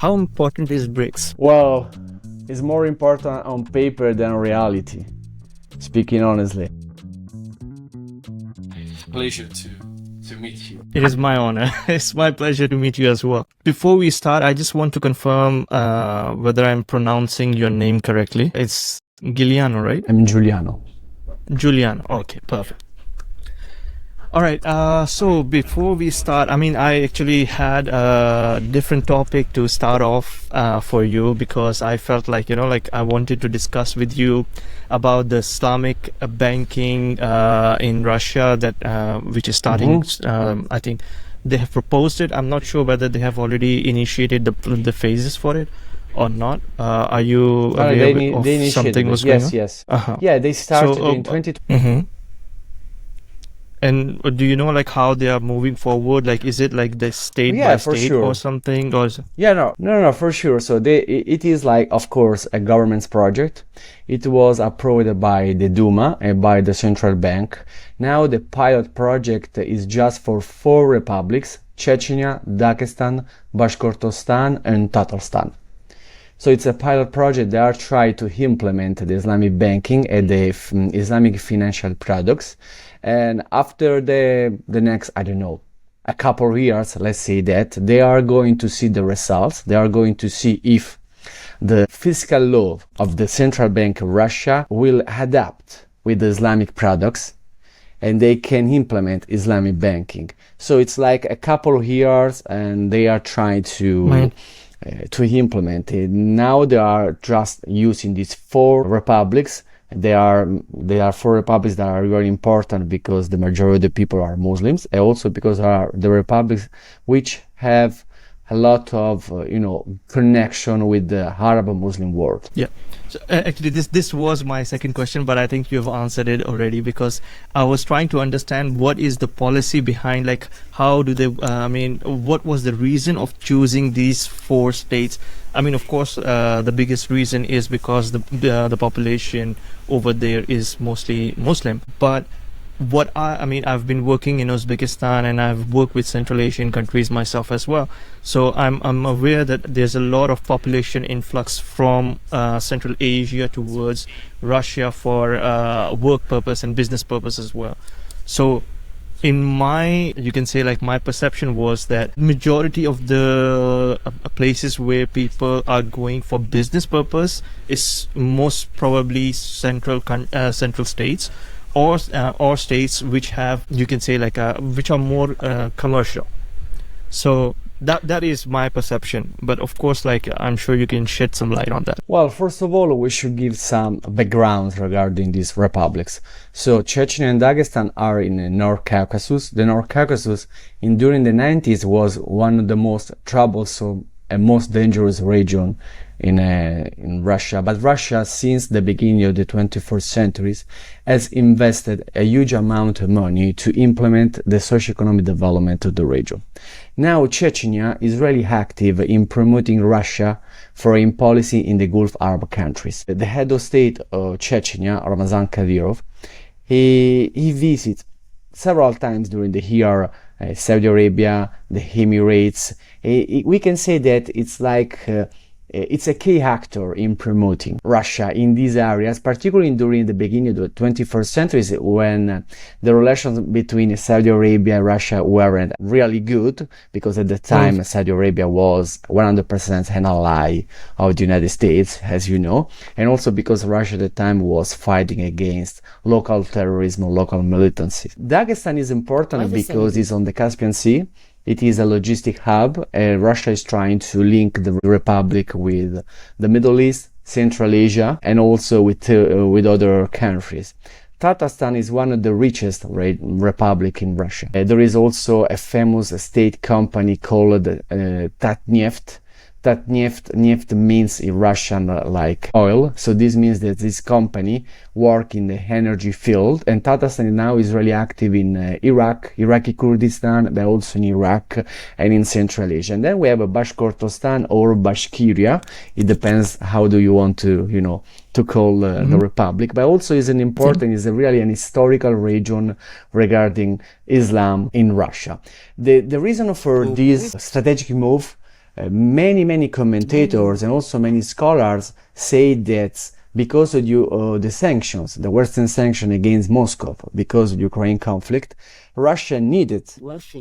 How important is BRICS? Well, it's more important on paper than reality, speaking honestly. Pleasure to meet you. It is my honor. It's my pleasure to meet you as well. Before we start, I just want to confirm whether I'm pronouncing your name correctly. It's Giuliano, right? I'm Giuliano. Giuliano. Okay, perfect. All right. So before we start, I actually had a different topic to start off for you, because I felt like, I wanted to discuss with you about the Islamic banking in Russia which is starting. I think they have proposed it. I'm not sure whether they have already initiated the phases for it or not. Are you aware of they something was yes, going on? yes. Uh-huh. Yeah, they started in 2020. And do you know like how they are moving forward? Like, is it like the state by state or something? Or No, for sure. So it is like, of course, a government's project. It was approved by the Duma and by the central bank. Now the pilot project is just for 4 republics: Chechnya, Dagestan, Bashkortostan, and Tatarstan. So it's a pilot project. They are trying to implement the Islamic banking and the Islamic financial products. And after the next, I don't know, a couple of years, let's say that, they are going to see the results. They are going to see if the fiscal law of the central bank of Russia will adapt with the Islamic products, and they can implement Islamic banking. So it's like a couple of years, and they are trying to implement it. Now they are just using these 4 republics. They are 4 republics that are very important because the majority of the people are Muslims, and also because are the republics which have a lot of connection with the Arab Muslim world. Yeah. So actually, this was my second question, but I think you've answered it already, because I was trying to understand what is the policy behind, like how do they? What was the reason of choosing these 4 states? Of course, the biggest reason is because the population over there is mostly Muslim. But what I've been working in Uzbekistan, and I've worked with Central Asian countries myself as well. So I'm aware that there's a lot of population influx from Central Asia towards Russia for work purpose and business purpose as well. So you can say like my perception was that majority of the places where people are going for business purpose is most probably central states, or states which have, you can say like which are more commercial. So that is my perception, but of course, like, I'm sure you can shed some light on that. Well, first of all, we should give some background regarding these republics. So Chechnya and Dagestan are in the North Caucasus. The North Caucasus during the 90s was one of the most troublesome and most dangerous region in Russia. But Russia, since the beginning of the 21st century, has invested a huge amount of money to implement the socio-economic development of the region. Now Chechnya is really active in promoting Russia foreign policy in the Gulf Arab countries. The head of state of Chechnya, Ramzan Kadyrov, he visits several times during the year Saudi Arabia, the Emirates. We can say that it's like it's a key actor in promoting Russia in these areas, particularly during the beginning of the 21st century, when the relations between Saudi Arabia and Russia weren't really good, because at the time Saudi Arabia was 100% an ally of the United States, as you know, and also because Russia at the time was fighting against local terrorism, local militancy. Dagestan is important because it's on the Caspian Sea. It is a logistic hub, and Russia is trying to link the republic with the Middle East, Central Asia, and also with other countries. Tatarstan is one of the richest republic in Russia. There is also a famous state company called Tatneft. Neft means in Russian like oil, so this means that this company work in the energy field, and Tatarstan now is really active in Iraqi Kurdistan, but also in Iraq and in Central Asia. And then we have a Bashkortostan or Bashkiria. It depends how do you want to call the republic, but also is really an historical region regarding Islam in Russia. The reason for this strategic move Many commentators and also many scholars say that because of the sanctions, the Western sanction against Moscow, because of the Ukraine conflict, Russia needed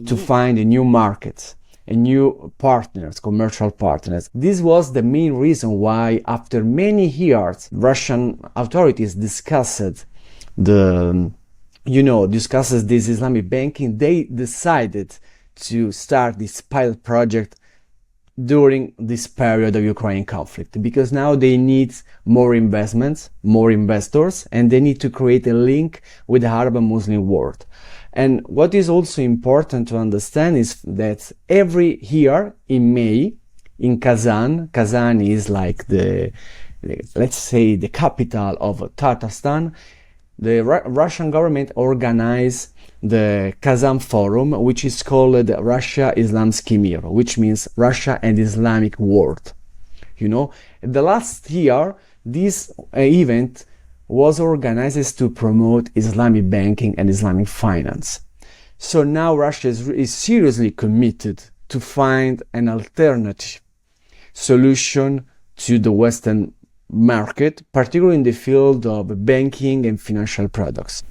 to find a new market, a new partners, commercial partners. This was the main reason why, after many years, Russian authorities discussed this Islamic banking. They decided to start this pilot project during this period of Ukraine conflict, because now they need more investments, more investors, and they need to create a link with the Arab and Muslim world. And what is also important to understand is that every year in May, in Kazan is like let's say the capital of Tatarstan, the Russian government organized the Kazan Forum, which is called Russia Islamski Mir, which means Russia and Islamic world. The last year, this event was organized to promote Islamic banking and Islamic finance. So now Russia is seriously committed to find an alternative solution to the Western market, particularly in the field of banking and financial products.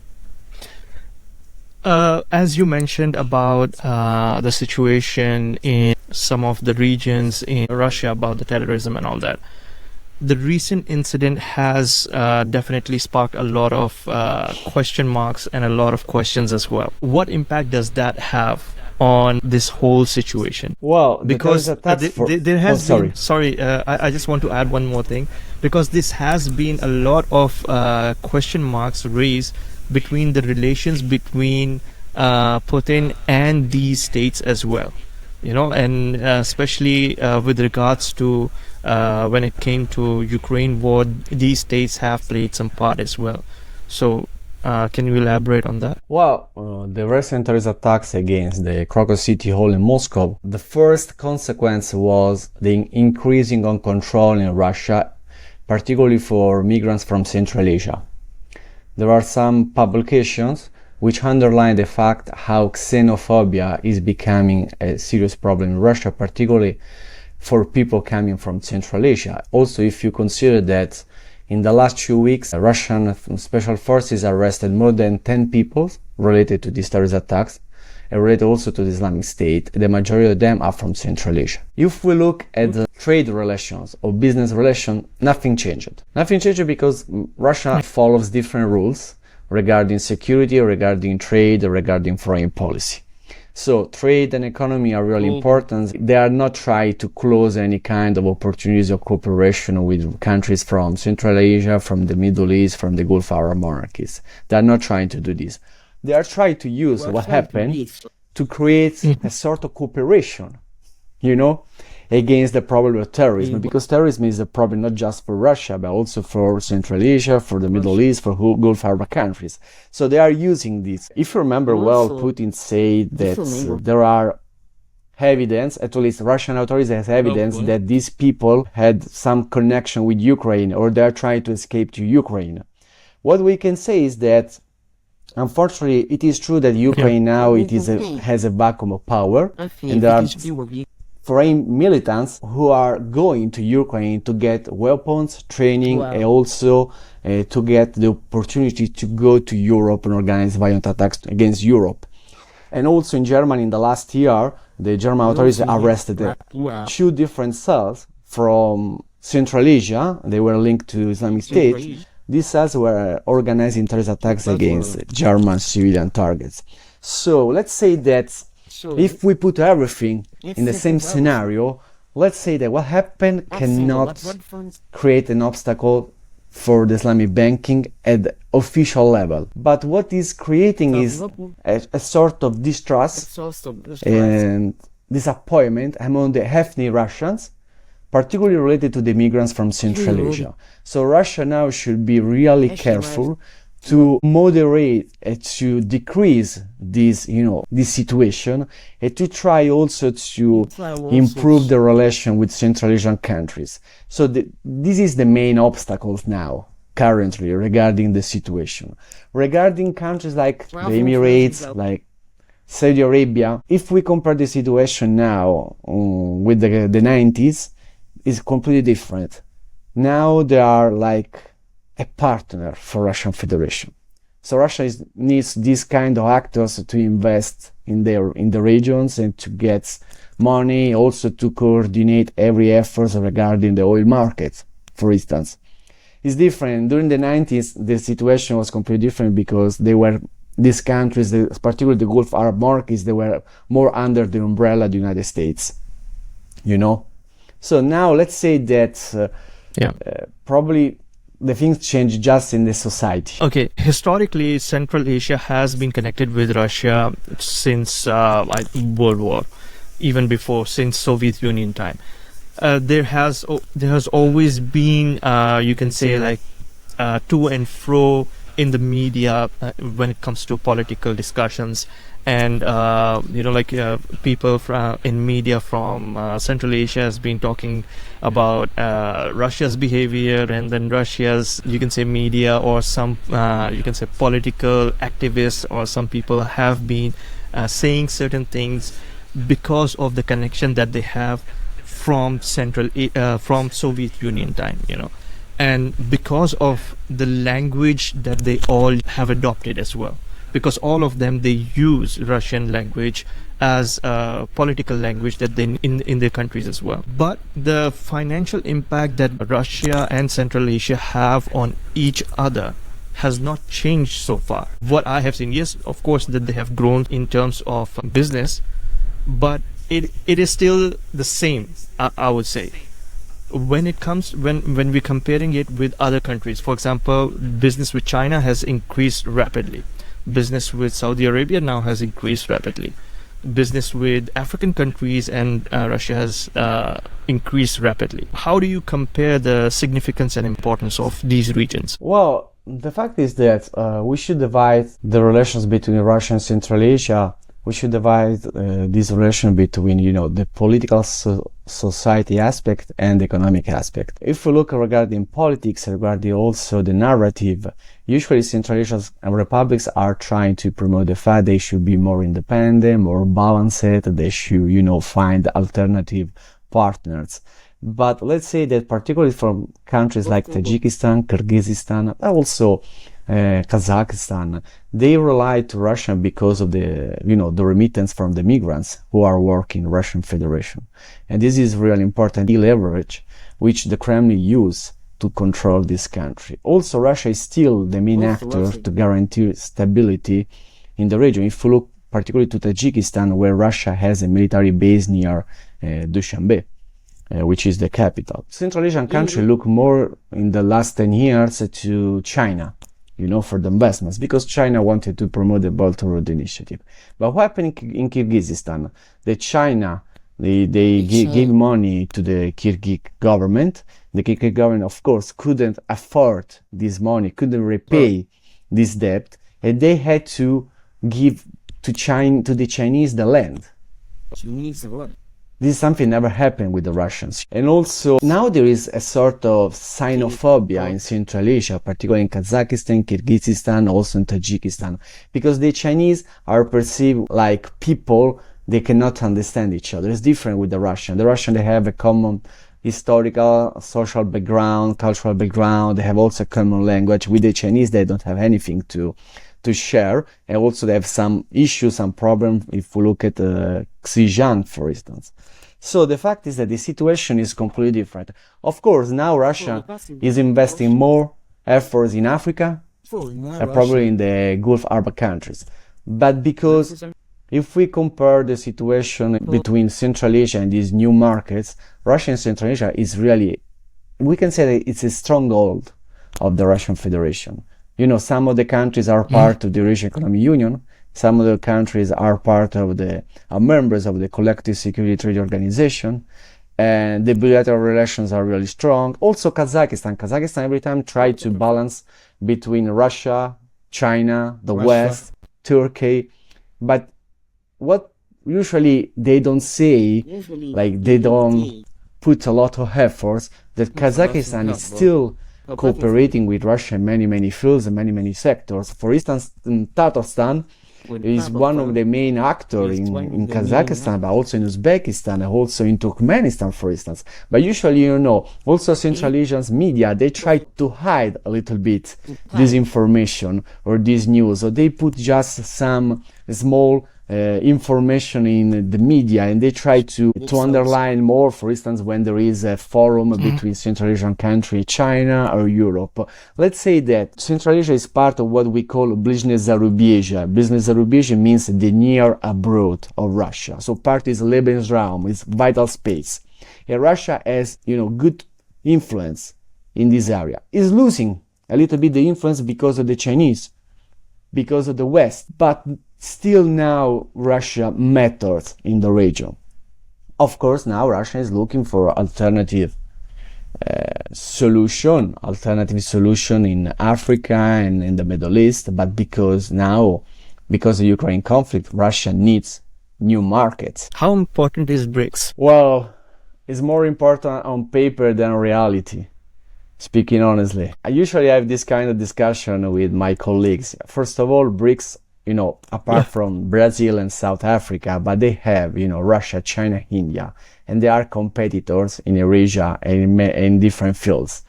As you mentioned about the situation in some of the regions in Russia about the terrorism and all that, the recent incident has definitely sparked a lot of question marks and a lot of questions as well. What impact does that have on this whole situation? Well, because there has been, I just want to add one more thing, because this has been a lot of question marks raised between the relations between Putin and these states as well, and especially with regards to when it came to Ukraine war, these states have played some part as well. So can you elaborate on that? Well, the recent terrorist attacks against the Krakow City Hall in Moscow, the first consequence was the increasing on control in Russia, particularly for migrants from Central Asia. There are some publications which underline the fact how xenophobia is becoming a serious problem in Russia, particularly for people coming from Central Asia. Also, if you consider that in the last 2 weeks, Russian special forces arrested more than 10 people related to these terrorist attacks, and related also to the Islamic State. The majority of them are from Central Asia. If we look at the trade relations or business relations, nothing changed. Nothing changed because Russia follows different rules regarding security, regarding trade, regarding foreign policy. So trade and economy are really important. They are not trying to close any kind of opportunities of cooperation with countries from Central Asia, from the Middle East, from the Gulf Arab monarchies. They are not trying to do this. They are trying to use what happened to create a sort of cooperation, against the problem of terrorism, because terrorism is a problem not just for Russia, but also for Central Asia, for the Middle East, for Gulf Arab countries. So they are using this. If you remember well, Putin said that there are evidence, at least Russian authorities have evidence that these people had some connection with Ukraine, or they are trying to escape to Ukraine. What we can say is that unfortunately, it is true that Ukraine now has a vacuum of power, and there are foreign militants who are going to Ukraine to get weapons, training, and also to get the opportunity to go to Europe and organize violent attacks against Europe. And also in Germany, in the last year, the German authorities arrested 2 different cells from Central Asia. They were linked to Islamic State. These cells were organizing terrorist attacks against German civilian targets. So let's say that if we put everything in the same scenario, let's say that what happened cannot create an obstacle for the Islamic banking at the official level. But what is creating is a sort of distrust and disappointment among the ethnic Russians, particularly related to the migrants from Central Asia. So Russia now should be really careful to moderate and to decrease this, this situation, and to try also to improve the relation with Central Asian countries. So this is the main obstacles now, currently, regarding the situation. Regarding countries like the Emirates, like Saudi Arabia. If we compare the situation now with the 90s, it's completely different. Now they are like a partner for Russian Federation. So Russia needs these kind of actors to invest in the regions and to get money, also to coordinate every effort regarding the oil market, for instance. It's different. During the 90s, the situation was completely different because these countries, particularly the Gulf Arab markets, they were more under the umbrella of the United States, So now let's say that probably the things change just in the society. Okay, historically, Central Asia has been connected with Russia since World War, even before, since Soviet Union time. There has always been, you can say, like to and fro in the media when it comes to political discussions, and people in media from Central Asia has been talking about Russia's behavior, and then Russia's, you can say, media, or some you can say political activists, or some people have been saying certain things because of the connection that they have from from Soviet Union time, and because of the language that they all have adopted as well, because all of them, they use Russian language as a political language that they in their countries as well. But the financial impact that Russia and Central Asia have on each other has not changed so far. What I have seen, yes, of course, that they have grown in terms of business, but it is still the same, I would say. When we're comparing it with other countries, for example, business with China has increased rapidly. Business with Saudi Arabia now has increased rapidly. Business with African countries and Russia has increased rapidly. How do you compare the significance and importance of these regions? Well, the fact is that we should divide the relations between Russia and Central Asia. We should divide this relation between, the political society aspect and the economic aspect. If we look regarding politics, regarding also the narrative, usually Central Asian republics are trying to promote the fact they should be more independent, more balanced, they should, find alternative partners. But let's say that particularly from countries like Tajikistan, Kyrgyzstan, also Kazakhstan, they rely to Russia because of the remittance from the migrants who are working in Russian Federation. And this is really important, the leverage which the Kremlin use to control this country. Also, Russia is still the main actor to guarantee stability in the region. If you look particularly to Tajikistan, where Russia has a military base near Dushanbe, which is the capital. Central Asian countries look more in the last 10 years to China, for the investments, because China wanted to promote the Belt and Road Initiative. But what happened in Kyrgyzstan? China, they gave money to the Kyrgyz government. The Kyrgyz government, of course, couldn't afford this money, couldn't repay this debt, and they had to give to the Chinese the land. This is something never happened with the Russians. And also, now there is a sort of xenophobia in Central Asia, particularly in Kazakhstan, Kyrgyzstan, also in Tajikistan, because the Chinese are perceived like people, they cannot understand each other. It's different with the Russian. The Russian, they have a common historical, social background, cultural background. They have also a common language. With the Chinese, they don't have anything to share, and also they have some issues, some problems if we look at Xinjiang, for instance. So the fact is that the situation is completely different. Of course, now Russia is investing more efforts in Africa, probably in the Gulf Arab countries. But because if we compare the situation between Central Asia and these new markets, Russia and Central Asia is really, we can say that it's a stronghold of the Russian Federation. Some of the countries are part of the Eurasian Economic Union. Some of the countries are members of the Collective Security Treaty Organization. And the bilateral relations are really strong. Also Kazakhstan every time tried to balance between Russia, China, the West, Turkey. But what usually they don't say, like they don't put a lot of efforts, that Kazakhstan is still cooperating with Russia in many fields and many sectors. For instance, in Tatarstan, is one of the main actors in Kazakhstan, but also in Uzbekistan, and also in Turkmenistan, for instance. But usually, also Central Asia's media, they try to hide a little bit this information or this news. So they put just some small information in the media, and they try to underline more, for instance, when there is a forum between Central Asian country, China or Europe. Let's say that Central Asia is part of what we call Blizhny Zarubezhye. Blizhny Zarubezhye means the near abroad of Russia. So part is Lebensraum, is vital space. And Russia has, good influence in this area. Is losing a little bit the influence because of the Chinese, because of the West, but still now Russia matters in the region. Of course, now Russia is looking for alternative solution in Africa and in the Middle East, but because of the Ukraine conflict, Russia needs new markets. How important is BRICS? Well, it's more important on paper than reality. Speaking honestly, I usually have this kind of discussion with my colleagues. First of all, BRICS, apart from Brazil and South Africa, but they have, Russia, China, India, and they are competitors in Eurasia and in different fields.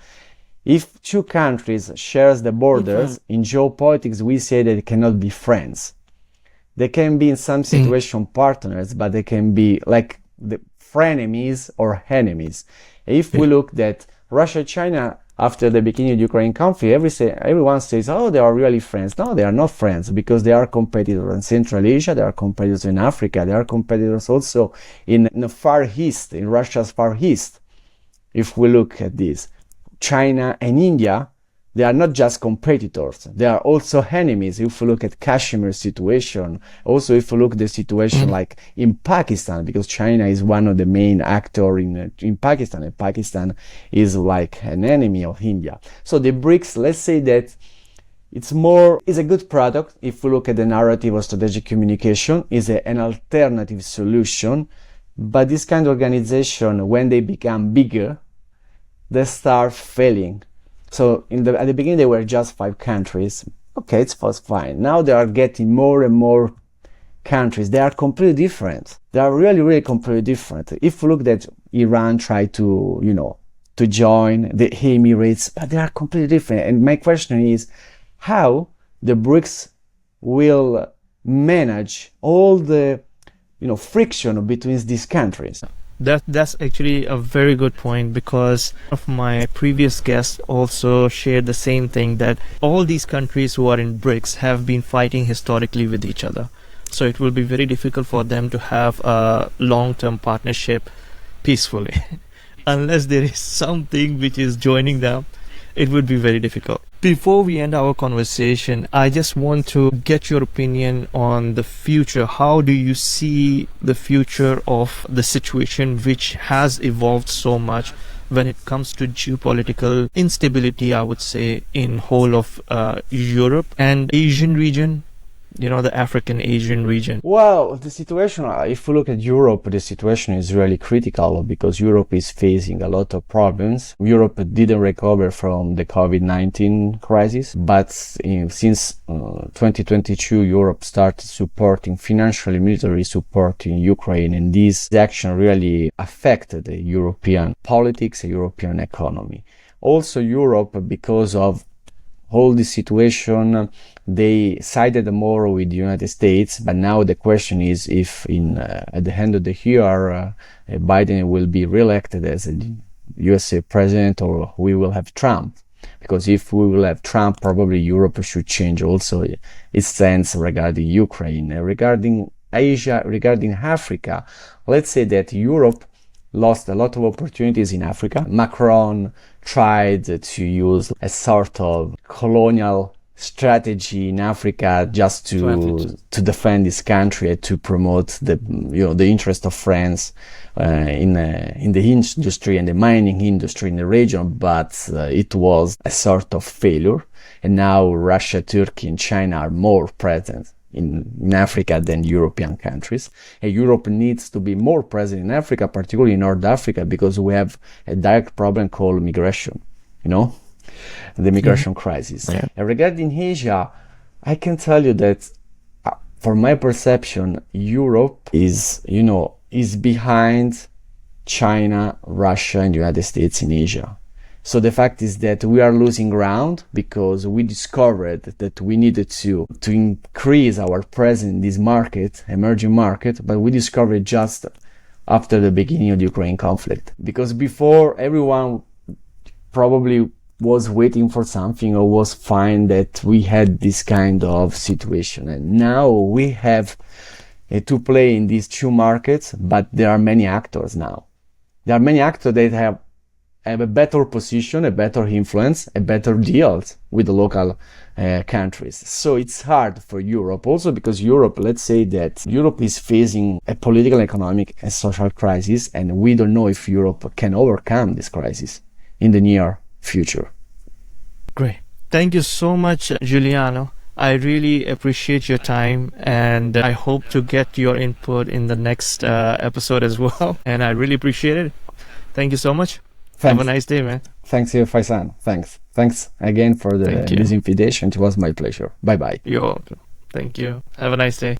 If two countries share the borders, in geopolitics, we say that they cannot be friends. They can be in some situation partners, but they can be like the frenemies or enemies. If we look at Russia, China, after the beginning of the Ukraine conflict, everyone says, oh, they are really friends. No, they are not friends, because they are competitors in Central Asia, they are competitors in Africa, they are competitors also in the Far East, in Russia's Far East. If we look at this, China and India, they are not just competitors, they are also enemies. If we look at Kashmir situation, also if we look at the situation like in Pakistan, because China is one of the main actors in Pakistan, and Pakistan is like an enemy of India. So the BRICS, let's say that it's a good product. If we look at the narrative of strategic communication, is an alternative solution. But this kind of organization, when they become bigger, they start failing. So at the beginning, they were just 5 countries. Okay, it was fine. Now they are getting more and more countries. They are completely different. They are really, really completely different. If you look at Iran tried to join the Emirates, but they are completely different. And my question is how the BRICS will manage all the, friction between these countries. That's actually a very good point, because one of my previous guests also shared the same thing, that all these countries who are in BRICS have been fighting historically with each other. So it will be very difficult for them to have a long-term partnership peacefully. Unless there is something which is joining them, it would be very difficult. Before we end our conversation, I just want to get your opinion on the future. How do you see the future of the situation which has evolved so much when it comes to geopolitical instability, I would say, in whole of Europe and Asian region? The African Asian region. Well, the situation, if we look at Europe, the situation is really critical, because Europe is facing a lot of problems. Europe didn't recover from the COVID-19 crisis, but since 2022, Europe started supporting financially, military support in Ukraine, and this action really affected the European politics, the European economy. Also Europe, because of all this situation, they sided more with the United States, but now the question is if at the end of the year Biden will be re-elected as a USA president, or we will have Trump. Because if we will have Trump, probably Europe should change also its stance regarding Ukraine. Regarding Asia, regarding Africa, let's say that Europe lost a lot of opportunities in Africa. Macron tried to use a sort of colonial strategy in Africa just to defend his country and to promote the interest of France in the industry and the mining industry in the region, but it was a sort of failure. And now Russia, Turkey, and China are more present in Africa than European countries. And Europe needs to be more present in Africa, particularly in North Africa, because we have a direct problem called migration, the migration crisis. Yeah. And regarding Asia, I can tell you that For my perception, Europe is, is behind China, Russia, and the United States in Asia. So the fact is that we are losing ground because we discovered that we needed to increase our presence in this market, emerging market, but we discovered just after the beginning of the Ukraine conflict. Because before, everyone probably was waiting for something or was fine that we had this kind of situation. And now we have to play in these two markets, but there are many actors now. There are many actors that have a better position, a better influence, a better deals with the local countries. So it's hard for Europe also because Europe, let's say that Europe is facing a political, economic and social crisis, and we don't know if Europe can overcome this crisis in the near future. Great. Thank you so much, Giuliano. I really appreciate your time, and I hope to get your input in the next episode as well. And I really appreciate it. Thank you so much. Thanks. Have a nice day, man. Thanks, Faisan. Thanks again for this invitation. It was my pleasure. Bye-bye. You're welcome. Thank you. Have a nice day.